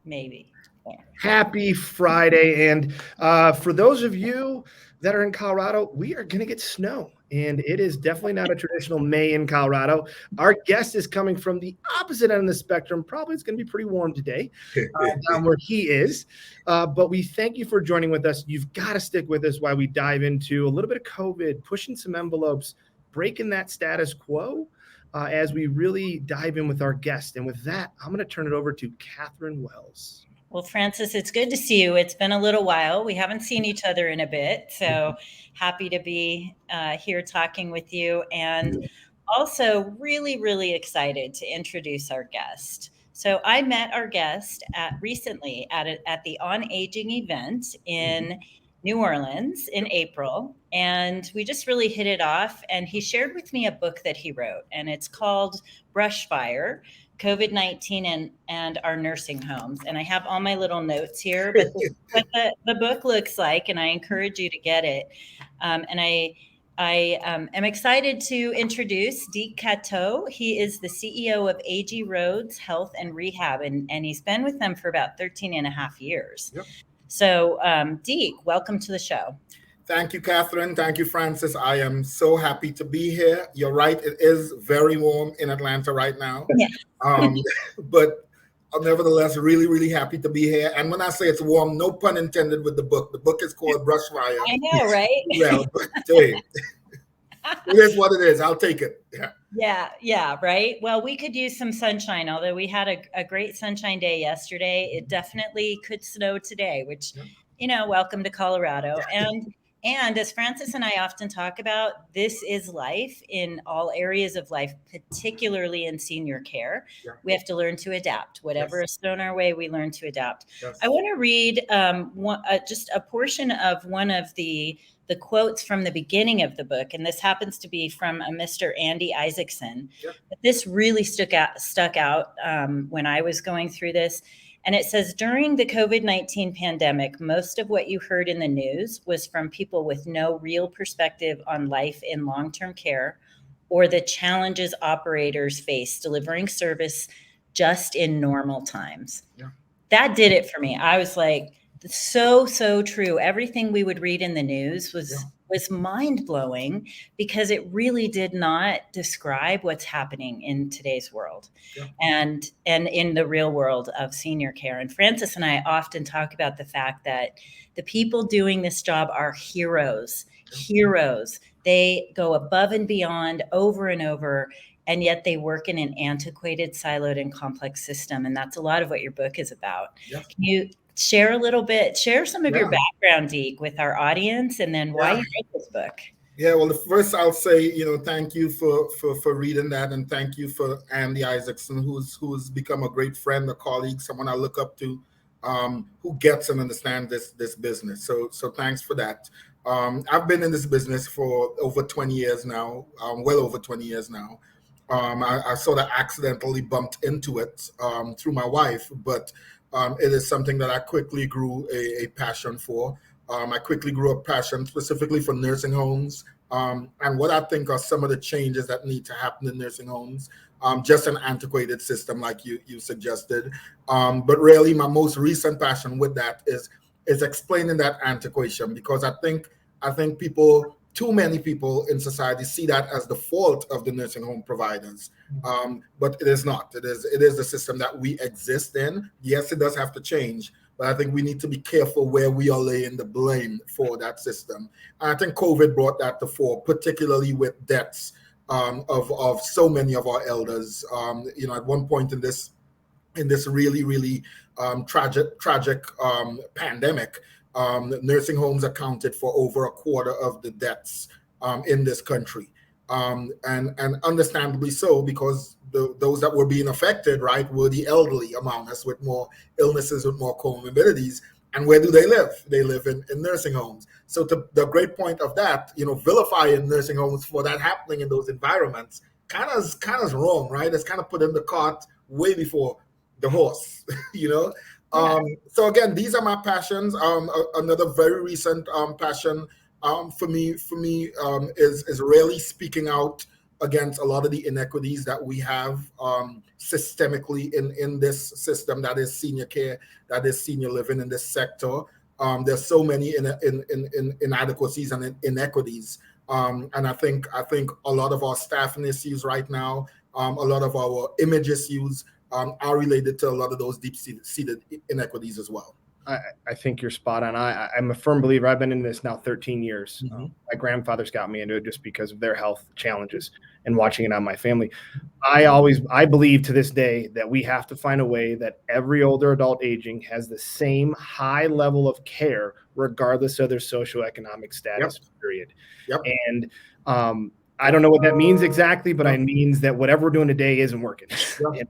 maybe. Yeah. Happy Friday. And for those of you that are in Colorado, we are going to get snow. And it is definitely not a traditional May in Colorado. Our guest is coming from the opposite end of the spectrum. Probably it's going to be pretty warm today down where he is. But we thank you for joining with us. You've got to stick with us while we dive into a little bit of COVID, pushing some envelopes, breaking that status quo as we really dive in with our guest. And with that, I'm going to turn it over to Catherine Wells. Well, Francis, it's good to see you. It's been a little while. We haven't seen each other in a bit. So happy to be here talking with you. And also really, really excited to introduce our guest. So I met our guest recently at the On Aging event in New Orleans in April. And we just really hit it off. And he shared with me a book that he wrote, and it's called Brushfire, COVID-19 and our nursing homes. And I have all my little notes here, but this is what the book looks like, and I encourage you to get it. And I am excited to introduce Deke Cateau. He is the CEO of AG Roads Health and Rehab, and he's been with them for about 13 and a half years. Yep. So Deke, welcome to the show. Thank you, Catherine. Thank you, Francis. I am so happy to be here. You're right. It is very warm in Atlanta right now. Yeah. But I'm nevertheless really, really happy to be here. And when I say it's warm, no pun intended with the book. The book is called Brushfire. I know, right? Well, but hey, it is what it is. I'll take it. Yeah, right. Well, we could use some sunshine, although we had a great sunshine day yesterday. It definitely could snow today, which, welcome to Colorado. And as Francis and I often talk about, this is life in all areas of life, particularly in senior care. Yeah. We have to learn to adapt. Whatever is thrown our way, we learn to adapt. Yes. I want to read just a portion of one of the quotes from the beginning of the book, and this happens to be from a Mr. Andy Isaacson. Yep. But this really stuck out when I was going through this. And it says, during the COVID-19 pandemic, most of what you heard in the news was from people with no real perspective on life in long-term care or the challenges operators face delivering service just in normal times. Yeah. That did it for me. I was like, so true. Everything we would read in the news was mind-blowing because it really did not describe what's happening in today's world and in the real world of senior care. And Francis and I often talk about the fact that the people doing this job are heroes. They go above and beyond over and over, and yet they work in an antiquated, siloed, and complex system. And that's a lot of what your book is about. Yeah. Can you share some of your background, Deke, with our audience, and then why you wrote this book? Yeah, well, first I'll say, thank you for reading that, and thank you for Andy Isaacson, who's become a great friend, a colleague, someone I look up to, who gets and understands this business. So thanks for that. I've been in this business for over 20 years now, well over 20 years now. I sort of accidentally bumped into it through my wife, but it is something that I quickly grew a passion for. I quickly grew a passion specifically for nursing homes and what I think are some of the changes that need to happen in nursing homes. Just an antiquated system like you suggested. But really my most recent passion with that is explaining that antiquation, because I think too many people in society see that as the fault of the nursing home providers. But it is not. It is the system that we exist in. Yes, it does have to change, but I think we need to be careful where we are laying the blame for that system. And I think COVID brought that to fore, particularly with deaths of so many of our elders. At one point in this really, really tragic pandemic, nursing homes accounted for over a quarter of the deaths in this country. And understandably so, because those that were being affected, right, were the elderly among us with more illnesses, with more comorbidities. And where do they live? They live in nursing homes. So the great point of that, vilifying nursing homes for that happening in those environments kind of wrong, right? It's kind of put in the cart way before the horse, So again, these are my passions. Another very recent passion for me is really speaking out against a lot of the inequities that we have systemically in this system that is senior care, that is senior living in this sector. There's so many inadequacies and inequities, and I think a lot of our staffing issues right now, a lot of our image issues are related to a lot of those deep-seated inequities as well. I think you're spot on. I'm a firm believer. I've been in this now 13 years. Mm-hmm. My grandfathers got me into it just because of their health challenges and watching it on my family. I believe to this day that we have to find a way that every older adult aging has the same high level of care, regardless of their socioeconomic status, period. Yep. And I don't know what that means exactly, but it means that whatever we're doing today isn't working.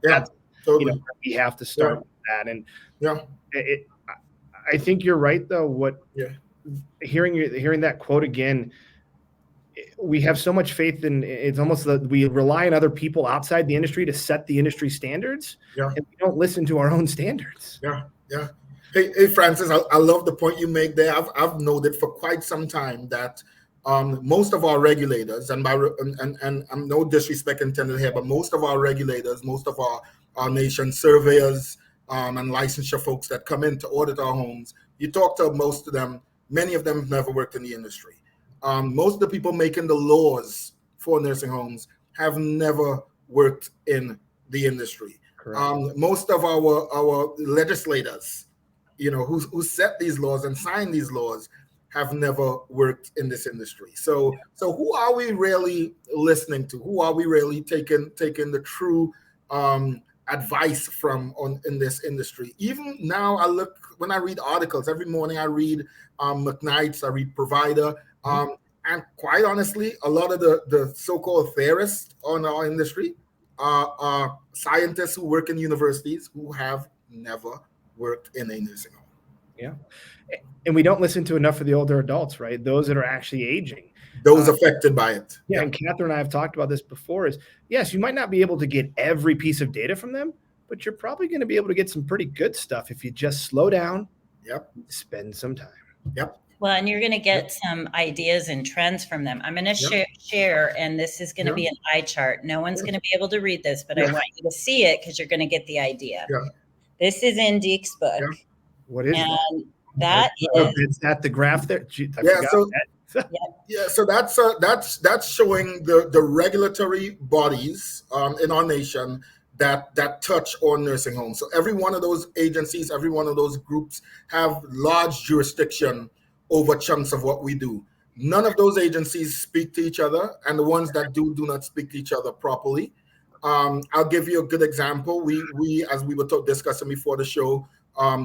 That's, totally. We have to start with that. And I think you're right, though. Hearing that quote again, we have so much faith in it's almost that we rely on other people outside the industry to set the industry standards, and we don't listen to our own standards. Yeah. Hey, Francis, I love the point you make there. I've noted for quite some time that most of our regulators, and I'm no disrespect intended here, but most of our regulators, most of our nation surveyors, and licensure folks that come in to audit our homes, you talk to most of them, many of them have never worked in the industry. Most of the people making the laws for nursing homes have never worked in the industry. Most of our legislators, who set these laws and sign these laws, have never worked in this industry. So who are we really listening to? Who are we really taking the true advice from in this industry? Even now, when I read articles every morning, I read McKnight's, I read Provider, and quite honestly, a lot of the so-called theorists on our industry are scientists who work in universities who have never worked in a nursing home. Yeah, and we don't listen to enough of the older adults, right? Those that are actually aging. Those affected by it. Yeah, and Catherine and I have talked about this before, is yes, you might not be able to get every piece of data from them, but you're probably going to be able to get some pretty good stuff if you just slow down, spend some time. Well, and you're going to get some ideas and trends from them. I'm going to share, and this is going to be an eye chart. No one's going to be able to read this, but I want you to see it because you're going to get the idea. This is in Deke's book. What is that? Is that the graph there? So that's showing the regulatory bodies in our nation that touch on nursing homes. So every one of those agencies, every one of those groups have large jurisdiction over chunks of what we do. None of those agencies speak to each other, and the ones that do not speak to each other properly. I'll give you a good example. We as we were discussing before the show,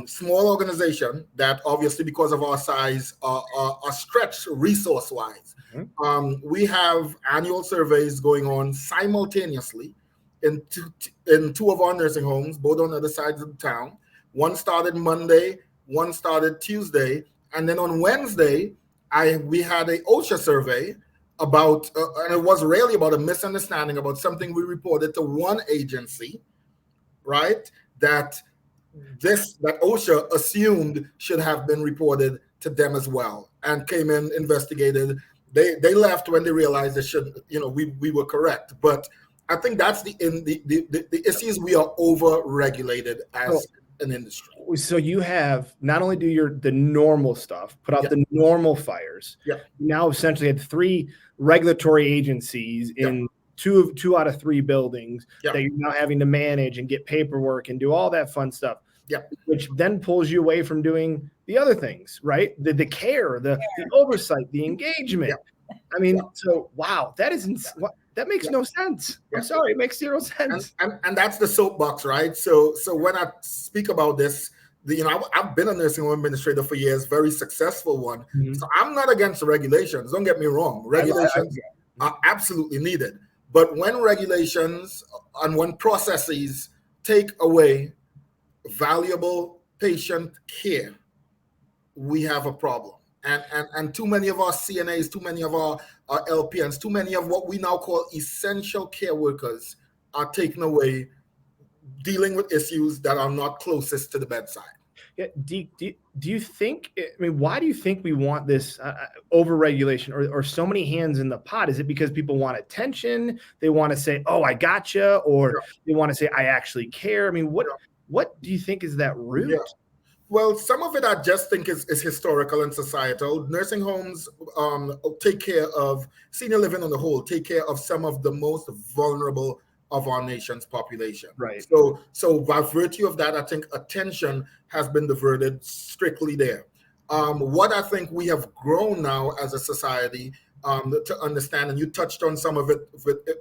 small organization that obviously because of our size are stretched resource-wise. We have annual surveys going on simultaneously in two of our nursing homes, both on the other sides of the town. One started Monday, one started Tuesday, and then on Wednesday, we had a OSHA survey about, and it was really about a misunderstanding about something we reported to one agency, right? That OSHA assumed should have been reported to them as well, and came in, investigated. They left when they realized they should, we were correct. But I think that's the issues. We are over-regulated as an industry. So you have not only do the normal stuff, put out the normal fires. You now essentially had 3 regulatory agencies in two out of 3 buildings that you're now having to manage and get paperwork and do all that fun stuff. Which then pulls you away from doing the other things, right? The care, the oversight, the engagement. I mean, so wow, that makes no sense. I'm sorry, it makes 0 sense. And that's the soapbox, right? So when I speak about this, I've been a nursing home administrator for years, very successful one. So I'm not against the regulations. Don't get me wrong. Regulations are absolutely needed. But when regulations and when processes take away valuable patient care, we have a problem. And too many of our CNAs, too many of our LPNs, too many of what we now call essential care workers are taken away dealing with issues that are not closest to the bedside. Yeah, do you think, I mean, why do you think we want this overregulation or so many hands in the pot? Is it because people want attention? They want to say, oh, I gotcha, or Yeah, they want to say, I actually care? I mean, yeah, what do you think is that yeah. root? Well, some of it I just think is historical and societal. Nursing homes take care of senior living on the whole, take care of some of the most vulnerable of our nation's population. Right. So by virtue of that, I think attention has been diverted strictly there. What I think we have grown now as a society to understand, and you touched on some of it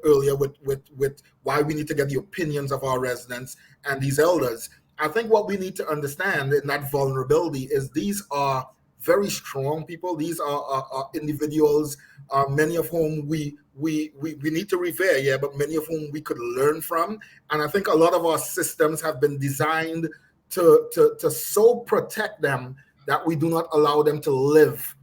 earlier with why we need to get the opinions of our residents and these elders. I think what we need to understand in that vulnerability is these are very strong people. These are individuals, many of whom we need to revere, yeah, but many of whom we could learn from. And I think a lot of our systems have been designed to so protect them that we do not allow them to live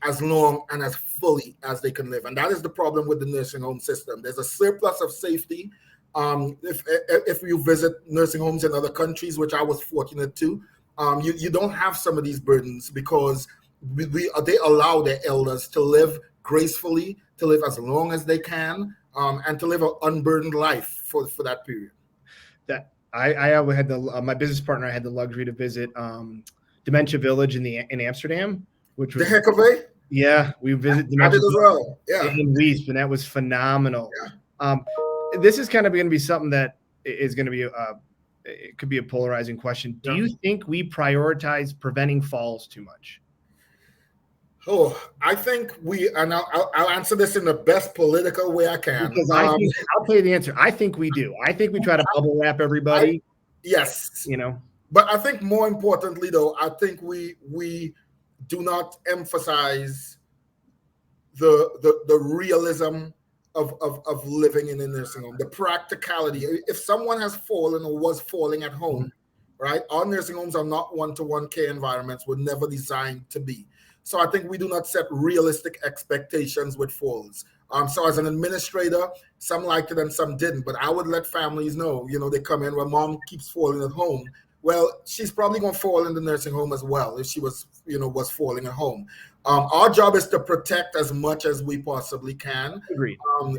as long and as fully as they can live. And that is the problem with the nursing home system. There's a surplus of safety. If you visit nursing homes in other countries, which I was fortunate to, you don't have some of these burdens because they allow their elders to live gracefully, to live as long as they can, and to live an unburdened life for that period. That I had my business partner, I had the luxury to visit Dementia Village in Amsterdam, which was The heck of a. yeah, we visited I did Dementia as well. Yeah. in Weesp, and that was phenomenal. Yeah. This is kind of going to be something that is going to be it could be a polarizing question. Do you think we prioritize preventing falls too much? Oh, I think and I'll answer this in the best political way I can. Because I'll tell you the answer. I think we do. I think we try to bubble wrap everybody. Yes. You know. But I think more importantly, though, I think we do not emphasize the realism of living in a nursing home, the practicality. If someone has fallen or was falling at home, right? Our nursing homes are not one-to-one care environments, were never designed to be. So I think we do not set realistic expectations with falls. So as an administrator, some liked it and some didn't, but I would let families know, they come in, well, mom keeps falling at home. Well, she's probably going to fall in the nursing home as well if she was falling at home. Our job is to protect as much as we possibly can. Agreed.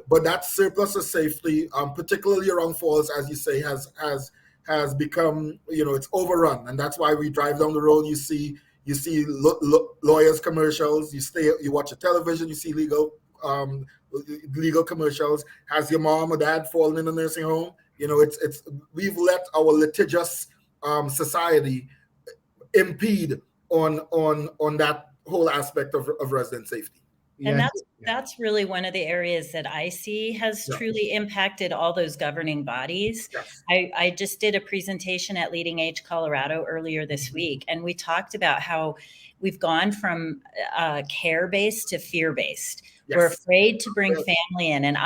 But that surplus of safety, particularly around falls, as you say, has become, it's overrun. And that's why we drive down the road, you see lawyers commercials, you watch a television, you see legal commercials. Has your mom or dad fallen in a nursing home? We've let our litigious society impede on that whole aspect of resident safety. And that's really one of the areas that I see has truly impacted all those governing bodies. Yes. I just did a presentation at Leading Age Colorado earlier this week, and we talked about how we've gone from care-based to fear-based. Yes. We're afraid to bring family in. And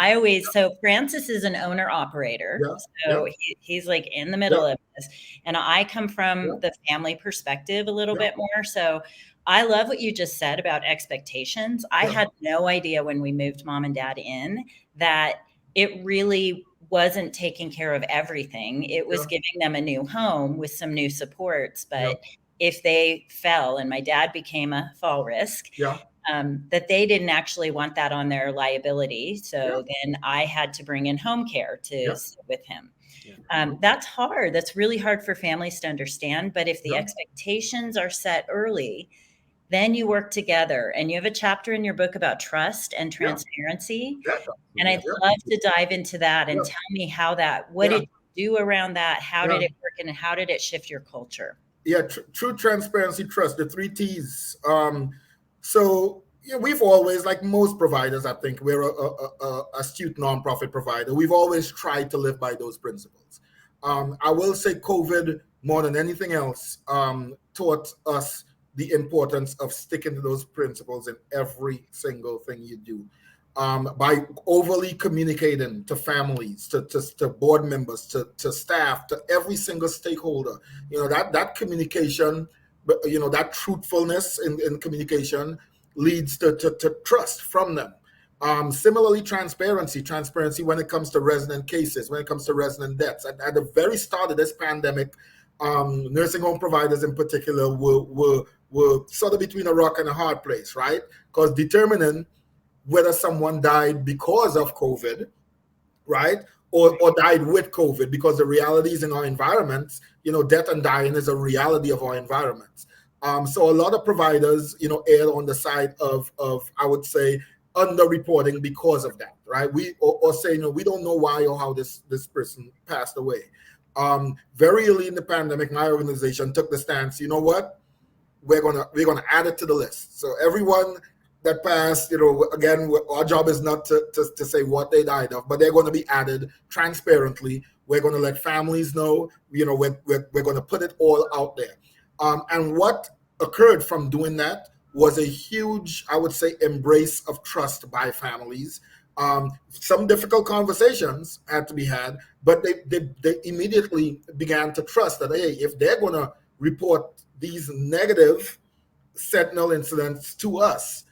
so Francis is an owner-operator. Yeah. So he's like in the middle of this. And I come from the family perspective a little bit more. So I love what you just said about expectations. I had no idea when we moved mom and dad in that it really wasn't taking care of everything. It was giving them a new home with some new supports. But if they fell, and my dad became a fall risk, that they didn't actually want that on their liability. So then I had to bring in home care to sit with him. That's hard. That's really hard for families to understand. But if the expectations are set early, then you work together, and you have a chapter in your book about trust and transparency. And I'd love to dive into that and tell me how what did you do around that? How did it work, and how did it shift your culture? Yeah, true transparency, trust, the 3 T's. So we've always, like most providers, I think we're a astute nonprofit provider. We've always tried to live by those principles. I will say COVID, more than anything else, taught us the importance of sticking to those principles in every single thing you do. By overly communicating to families, to board members, to staff, to every single stakeholder, that communication, that truthfulness in communication leads to trust from them. Similarly, transparency when it comes to resident cases, when it comes to resident deaths. At the very start of this pandemic, nursing home providers in particular were sort of between a rock and a hard place, right? Because determining whether someone died because of COVID, right, or died with COVID, because the realities in our environments, death and dying is a reality of our environments. So a lot of providers, err on the side of I would say underreporting because of that, right? Or say, we don't know why or how this person passed away. Very early in the pandemic, my organization took the stance, you know what? We're gonna add it to the list. So everyone that passed, again, our job is not to say what they died of, but they're going to be added transparently. We're going to let families know, we're going to put it all out there. And what occurred from doing that was a huge, I would say, embrace of trust by families. Some difficult conversations had to be had, but they immediately began to trust that, hey, if they're going to report these negative sentinel incidents to us,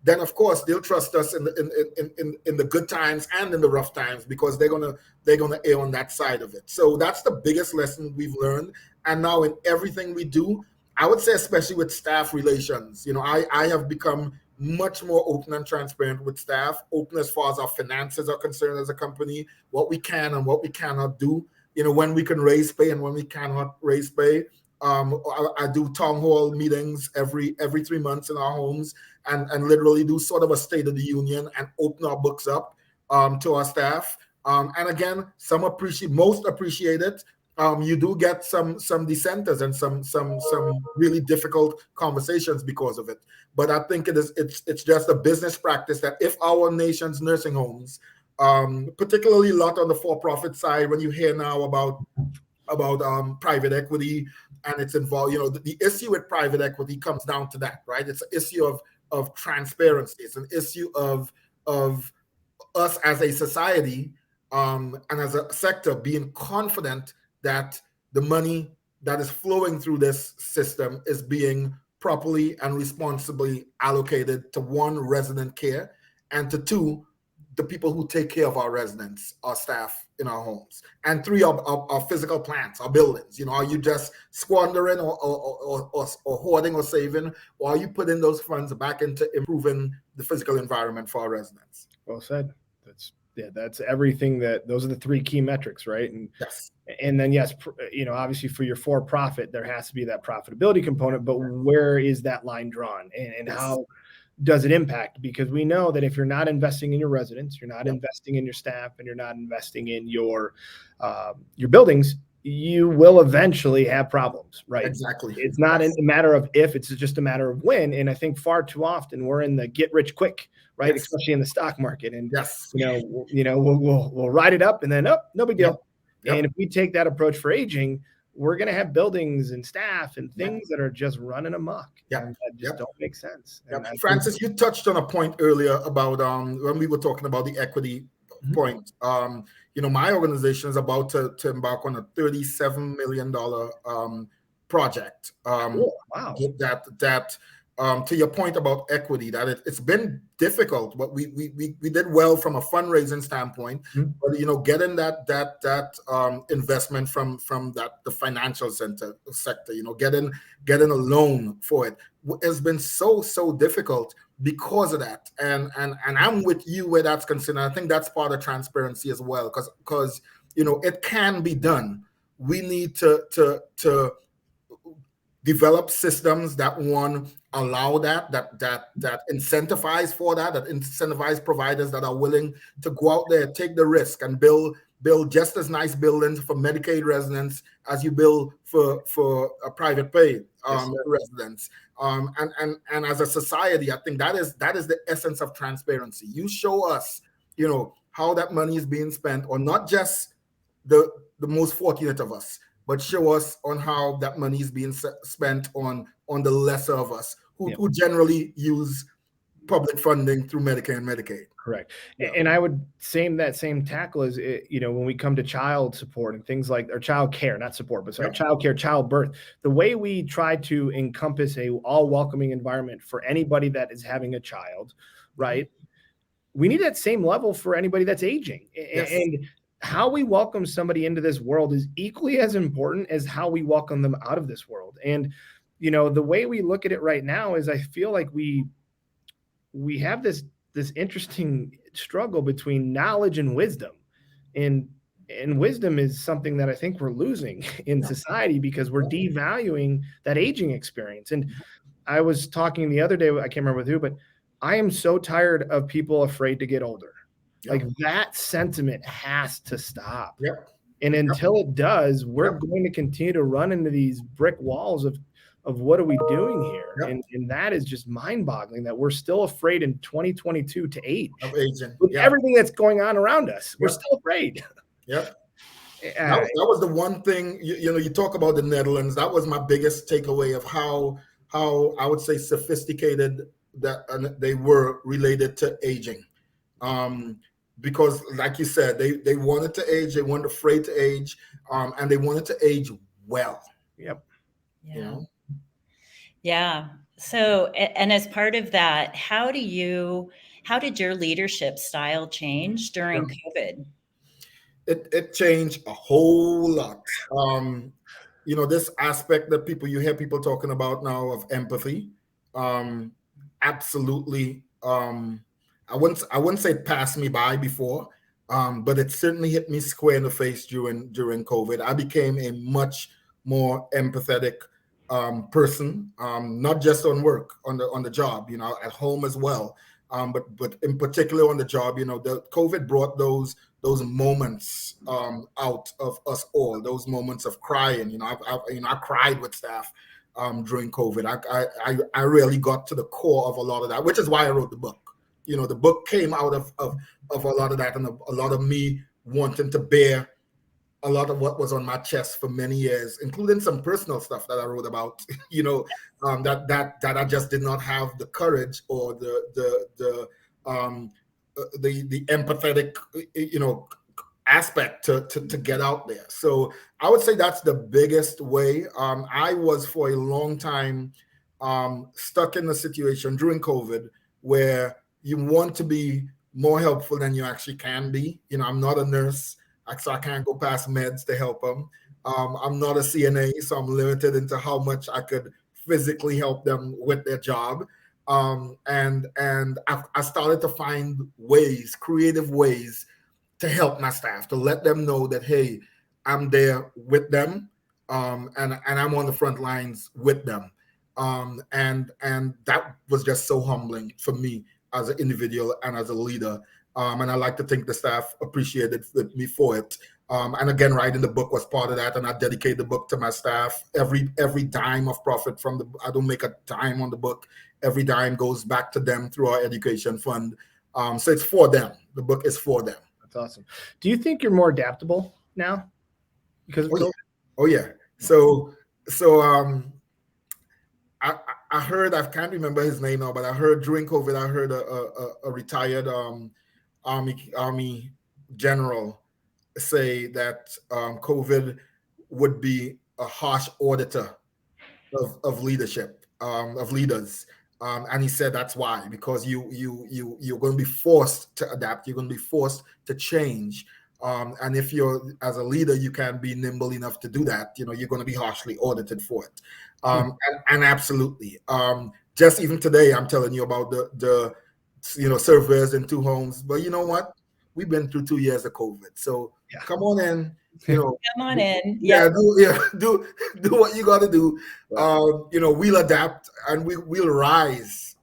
then of course they'll trust us in the good times and in the rough times, because they're gonna err on that side of it. So that's the biggest lesson we've learned. And now in everything we do, I would say, especially with staff relations, I have become much more open and transparent with staff, open as far as our finances are concerned as a company, what we can and what we cannot do, when we can raise pay and when we cannot raise pay. I do town hall meetings every 3 months in our homes, and literally do sort of a state of the union and open our books up to our staff. And again, most appreciate it. You do get some dissenters and some really difficult conversations because of it. But I think it's just a business practice that if our nation's nursing homes, particularly a lot on the for-profit side, when you hear now about private equity and it's involved, the issue with private equity comes down to that, right? It's an issue of transparency. It's an issue of us as a society, and as a sector being confident that the money that is flowing through this system is being properly and responsibly allocated to, one, resident care, and to two, the people who take care of our residents, our staff in our homes, and three, our physical plants, our buildings. Are you just squandering or hoarding or saving, or are you putting those funds back into improving the physical environment for our residents? Well said. That's everything. Those are the three key metrics, right? And yes. And then, yes, obviously for your for-profit, there has to be that profitability component, but where is that line drawn, and yes, how does it impact? Because we know that if you're not investing in your residents, you're not investing in your staff, and you're not investing in your buildings, you will eventually have problems, right? Exactly. It's not a matter of if, it's just a matter of when. And I think far too often we're in the get rich quick, right? Yes. Especially in the stock market. And yes, we'll ride it up and then no big deal. Yep. And if we take that approach for aging, we're going to have buildings and staff and things that are just running amok. And that just don't make sense. Francis, you touched on a point earlier about when we were talking about the equity point. My organization is about to embark on a $37 million project. Cool. Wow. That to your point about equity, that it's been difficult, but we did well from a fundraising standpoint. But getting that investment from the financial sector, getting a loan for it has been so difficult because of that. And I'm with you where that's concerned. I think that's part of transparency as well, because it can be done. We need to develop systems that, one, allow that incentivize for that incentivize providers that are willing to go out there, take the risk, and build just as nice buildings for Medicaid residents as you build for a private pay residents. And as a society, I think that is the essence of transparency. You show us, how that money is being spent, or not just the most fortunate of us, but show us on how that money is being spent on the lesser of us, who generally use public funding through Medicare and Medicaid. Correct. And I would say that same tackle is, when we come to child support and things like, or child care, not support, but child care, childbirth, the way we try to encompass a all welcoming environment for anybody that is having a child, right? We need that same level for anybody that's aging. And how we welcome somebody into this world is equally as important as how we welcome them out of this world. And, the way we look at it right now is I feel like we have this interesting struggle between knowledge and wisdom. And wisdom is something that I think we're losing in society because we're devaluing that aging experience. And I was talking the other day, I can't remember with who, but I am so tired of people afraid to get older. Like that sentiment has to stop. Yep. And until it does, we're going to continue to run into these brick walls of what are we doing here? And that is just mind-boggling that we're still afraid in 2022 to age. Of aging. With everything that's going on around us, we're still afraid. Yep. That was the one thing, you talk about the Netherlands. That was my biggest takeaway of how I would say sophisticated that they were related to aging. Because like you said, they wanted to age, they weren't afraid to age, and they wanted to age well. Yep. Yeah. Yeah. So, and as part of that, how did your leadership style change during COVID? It changed a whole lot. This aspect that you hear people talking about now of empathy, absolutely. I wouldn't say it passed me by before, but it certainly hit me square in the face during COVID. I became a much more empathetic person, not just on work, on the job, at home as well. But in particular on the job, the COVID brought those moments out of us all, those moments of crying. I cried with staff during COVID. I really got to the core of a lot of that, which is why I wrote the book. The book came out of a lot of that, and a lot of me wanting to bear a lot of what was on my chest for many years, including some personal stuff that I wrote about, that I just did not have the courage or the empathetic, aspect to get out there. So I would say that's the biggest way. I was for a long time stuck in a situation during COVID where you want to be more helpful than you actually can be. I'm not a nurse, so I can't go past meds to help them. I'm not a CNA, so I'm limited into how much I could physically help them with their job. And I started to find creative ways to help my staff, to let them know that, hey, I'm there with them, and I'm on the front lines with them. And that was just so humbling for me as an individual and as a leader. And I like to think the staff appreciated me for it. And again, writing the book was part of that. And I dedicate the book to my staff. Every dime of profit from I don't make a dime on the book. Every dime goes back to them through our education fund. So it's for them. The book is for them. That's awesome. Do you think you're more adaptable now? Because oh yeah. So I heard, I can't remember his name now, but I heard during COVID, I heard a retired Army general say that COVID would be a harsh auditor of leadership, of leaders. And he said that's why, because you're going to be forced to adapt. You're going to be forced to change. And if you're, as a leader, you can't be nimble enough to do that, you're going to be harshly audited for it. And absolutely. Just even today, I'm telling you about the surveyors in 2 homes. But you know what? We've been through 2 years of COVID. So come on in. Come on in. Do what you got to do. We'll adapt and we'll rise,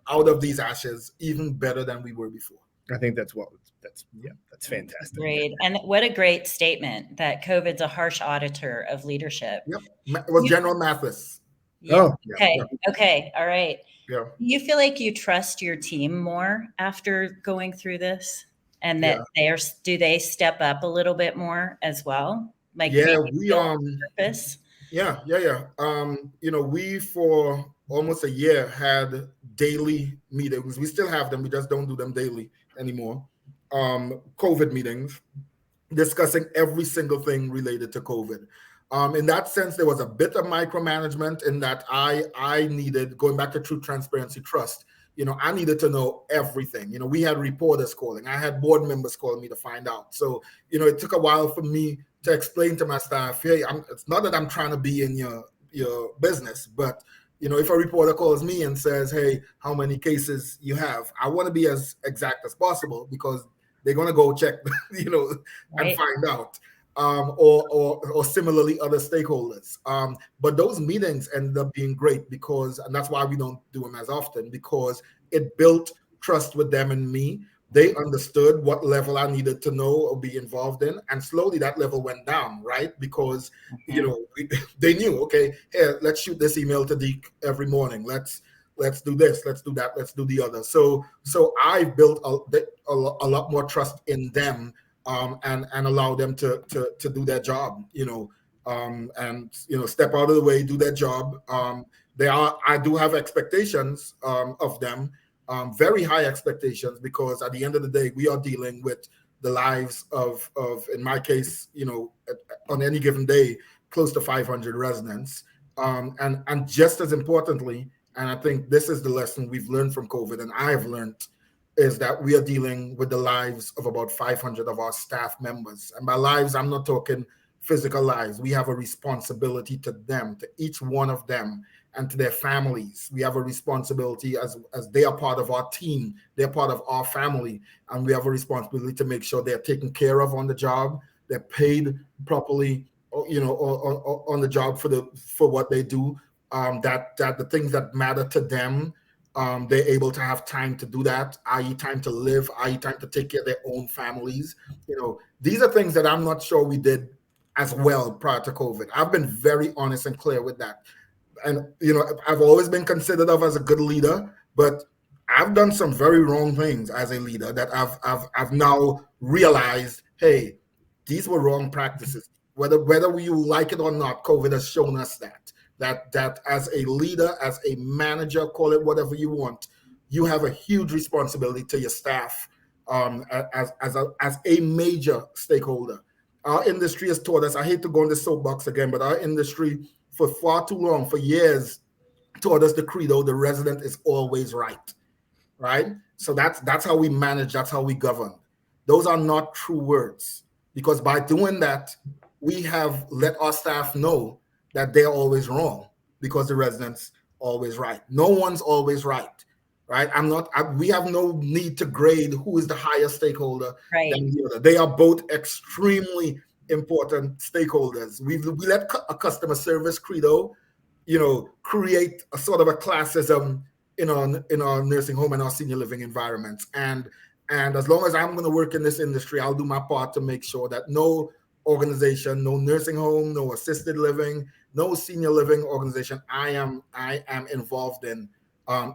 out of these ashes even better than we were before. I think that's fantastic. Great. And what a great statement that COVID's a harsh auditor of leadership. Yep. It was General Mathis. Yeah. Okay. All right. Yeah. Do you feel like you trust your team more after going through this? And that do they step up a little bit more as well? Like we purpose? Yeah. We for almost a year had daily meetings. We still have them. We just don't do them daily anymore. COVID meetings discussing every single thing related to COVID. In that sense, there was a bit of micromanagement in that I needed, going back to truth, transparency, trust, I needed to know everything. We had reporters calling. I had board members calling me to find out. So, it took a while for me to explain to my staff, hey, it's not that I'm trying to be in your business, but if a reporter calls me and says, hey, how many cases you have, I want to be as exact as possible, because they're going to go check, and find out. Or similarly other stakeholders. But those meetings ended up being great, and that's why we don't do them as often, because it built trust with them and me. They understood what level I needed to know or be involved in, and slowly that level went down, right? Because they knew, okay, here, let's shoot this email to Deke every morning. Let's do this, let's do that, let's do the other. So I built a lot more trust in them, and allow them to do their job, and step out of the way, do their job. I do have expectations of them, very high expectations, because at the end of the day, we are dealing with the lives of in my case, on any given day, close to 500 residents, and just as importantly, and I think this is the lesson we've learned from COVID, and I've learned, is that we are dealing with the lives of about 500 of our staff members. And by lives, I'm not talking physical lives. We have a responsibility to them, to each one of them, and to their families. We have a responsibility as they are part of our team. They're part of our family. And we have a responsibility to make sure they're taken care of on the job. They're paid properly, on the job for what they do. That the things that matter to them, they're able to have time to do that, i.e. time to live, i.e. time to take care of their own families. These are things that I'm not sure we did as well prior to COVID. I've been very honest and clear with that. And, I've always been considered of as a good leader, but I've done some very wrong things as a leader that I've now realized, hey, these were wrong practices. Whether you like it or not, COVID has shown us that as a leader, as a manager, call it whatever you want, you have a huge responsibility to your staff, as a major stakeholder. Our industry has taught us, I hate to go on the soapbox again, but our industry for far too long, for years, taught us the credo, the resident is always right, right? So that's how we manage, that's how we govern. Those are not true words, because by doing that, we have let our staff know that they're always wrong, because the residents always right. No one's always right, right? We have no need to grade who is the higher stakeholder than the other. They are both extremely important stakeholders. We let a customer service credo, create a sort of a classism in our nursing home and our senior living environments. And as long as I'm going to work in this industry, I'll do my part to make sure that no organization, no nursing home, no assisted living, no senior living organization I am involved in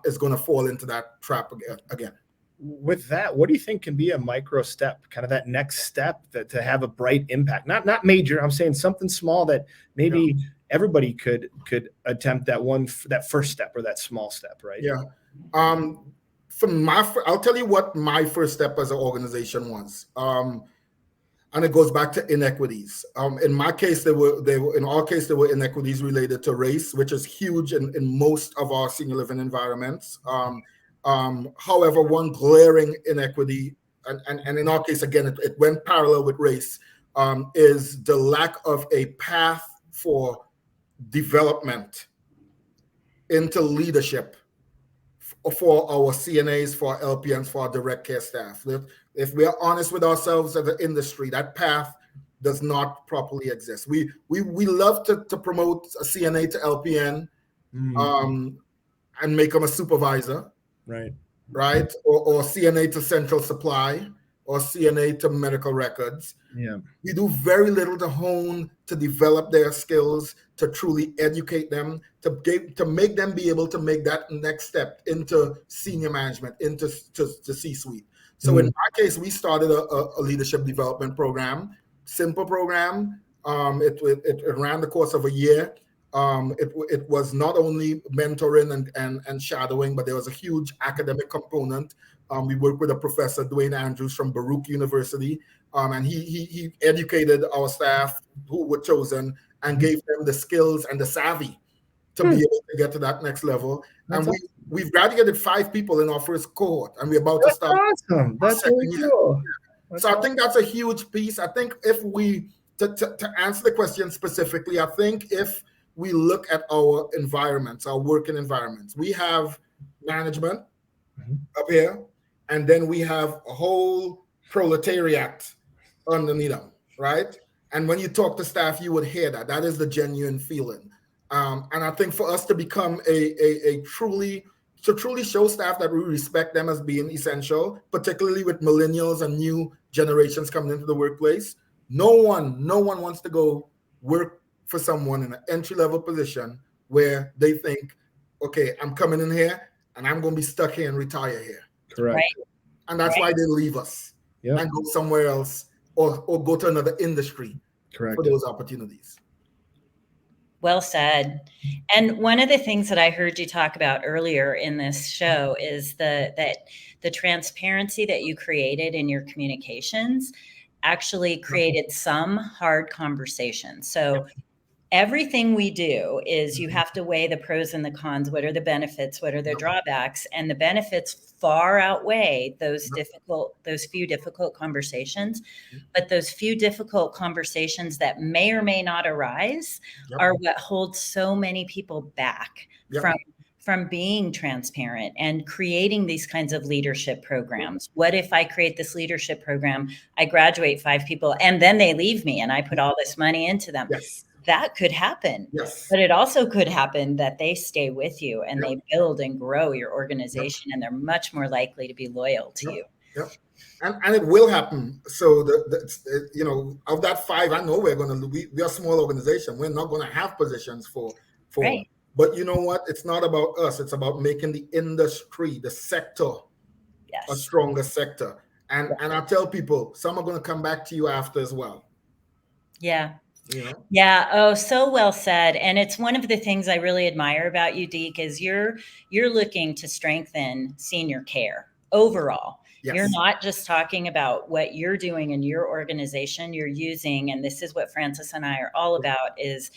is going to fall into that trap again. With that, what do you think can be a micro step, kind of that next step to have a bright impact? Not major. I'm saying something small that maybe everybody could attempt that first step, or that small step, right? Yeah. I'll tell you what my first step as an organization was. And it goes back to inequities. In my case, in our case, there were inequities related to race, which is huge in most of our senior living environments. However, one glaring inequity, and in our case, again, it went parallel with race, is the lack of a path for development into leadership for our CNAs, for our LPNs, for our direct care staff. If we are honest with ourselves as an industry, that path does not properly exist. We love to promote a CNA to LPN, and make them a supervisor, right? Or CNA to central supply, or CNA to medical records. Yeah. We do very little to hone, to develop their skills, to truly educate them, to make them be able to make that next step into senior management, into C-suite. So in my case, we started a leadership development program, simple program. It ran the course of a year. It was not only mentoring and shadowing, but there was a huge academic component. We worked with a professor, Dwayne Andrews from Baruch University, and he educated our staff who were chosen and gave them the skills and the savvy to be able to get to that next level. That's And we've graduated 5 people in our first cohort, and we're about to That's start. awesome. That's really cool. So I think that's a huge piece. I think if we, to answer the question specifically, I think if we look at our environments, our working environments, we have management up here, and then we have a whole proletariat underneath them, right? And when you talk to staff, you would hear that. That is the genuine feeling. And I think for us to become a truly show staff that we respect them as being essential, particularly with millennials and new generations coming into the workplace, no one wants to go work for someone in an entry-level position where they think, okay, I'm coming in here and I'm going to be stuck here and retire here. Correct. Right. And that's why they leave us and go somewhere else or go to another industry for those opportunities. Well said. And one of the things that I heard you talk about earlier in this show is that the transparency that you created in your communications actually created some hard conversations. So everything we do is you have to weigh the pros and the cons. What are the benefits? What are the drawbacks? And the benefits far outweigh those few difficult conversations. But those few difficult conversations that may or may not arise are what holds so many people back from being transparent and creating these kinds of leadership programs. What if I create this leadership program, I graduate 5 people, and then they leave me and I put all this money into them? That could happen. But it also could happen that they stay with you and they build and grow your organization, and they're much more likely to be loyal to you. And it will happen. So of that 5, I know we're a small organization. We're not going to have positions for. But you know what? It's not about us. It's about making the industry, the sector, a stronger sector. And I tell people, some are going to come back to you after as well. Yeah. Oh, so well said. And it's one of the things I really admire about you, Deke, is you're looking to strengthen senior care overall. You're not just talking about what you're doing in your organization. You're using, and this is what Francis and I are all about, is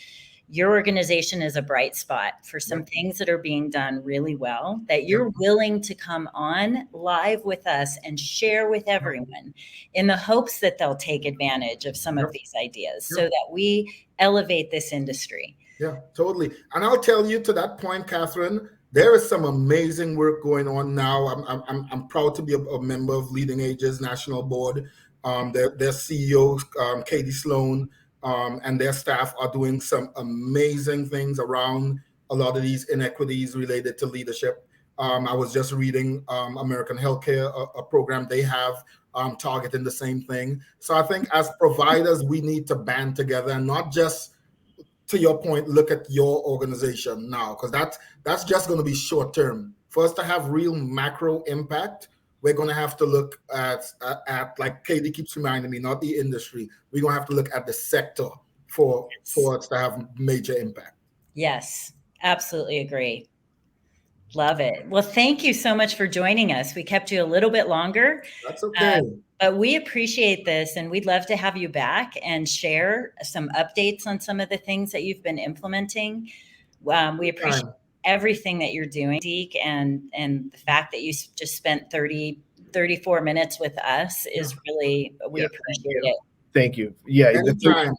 your organization is a bright spot for some things that are being done really well, that you're willing to come on live with us and share with everyone in the hopes that they'll take advantage of some of these ideas so that we elevate this industry. Yeah, totally. And I'll tell you, to that point, Catherine, there is some amazing work going on now. I'm proud to be a member of Leading Ages National Board. Their CEO, Katie Sloan, and their staff are doing some amazing things around a lot of these inequities related to leadership. I was just reading American Healthcare, a program they have targeting the same thing. So I think as providers, we need to band together and not just, to your point, look at your organization now, because that's just going to be short term. For us to have real macro impact, we're going to have to look at like Katie keeps reminding me, not the industry. We're going to have to look at the sector for us to have major impact. Yes, absolutely agree. Love it. Well, thank you so much for joining us. We kept you a little bit longer. That's okay. But we appreciate this, and we'd love to have you back and share some updates on some of the things that you've been implementing. We appreciate everything that you're doing, Deke, and the fact that you just spent 34 minutes with us is really, we appreciate it. Thank you. Yeah. Anytime.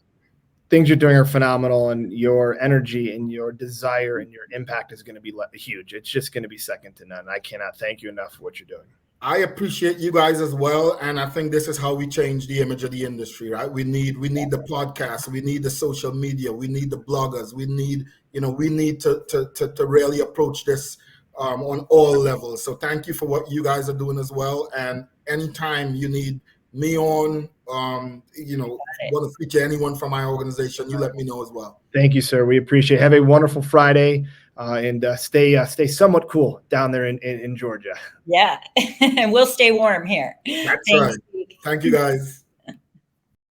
Things you're doing are phenomenal, and your energy and your desire and your impact is going to be huge. It's just going to be second to none. I cannot thank you enough for what you're doing. I appreciate you guys as well, and I think this is how we change the image of the industry, right? We need the podcast, we need the social media, we need the bloggers, we need to really approach this on all levels. So thank you for what you guys are doing as well. And anytime you need me on, want to feature anyone from my organization, you let me know as well. Thank you, sir. We appreciate it. Have a wonderful Friday, and stay somewhat cool down there in Georgia. Yeah, and we'll stay warm here. That's right. Thank you, guys.